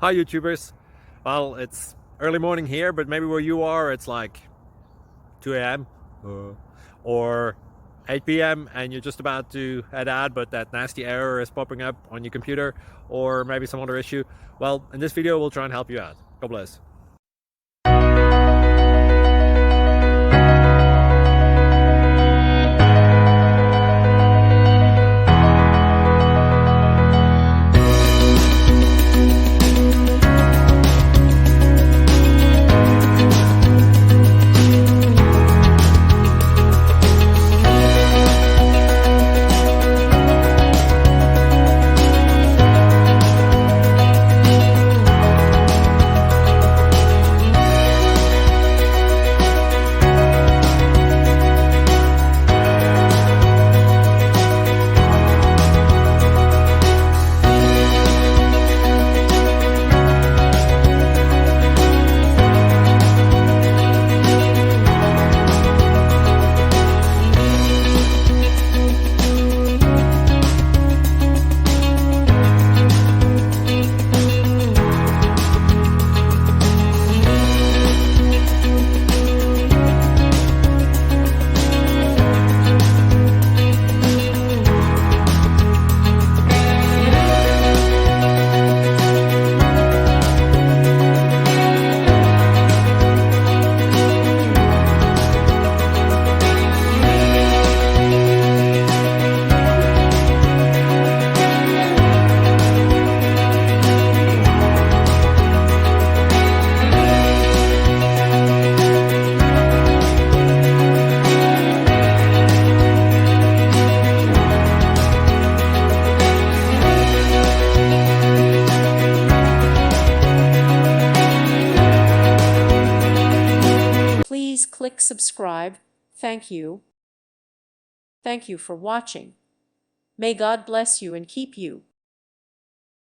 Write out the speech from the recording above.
Hi YouTubers. Well, it's early morning here, but maybe where you are it's like 2 a.m. or 8 p.m. and you're just about to head out, but that nasty error is popping up on your computer, or maybe some other issue. Well, in this video we'll try and help you out. God bless. Please click subscribe. Thank you. Thank you for watching. May God bless you and keep you.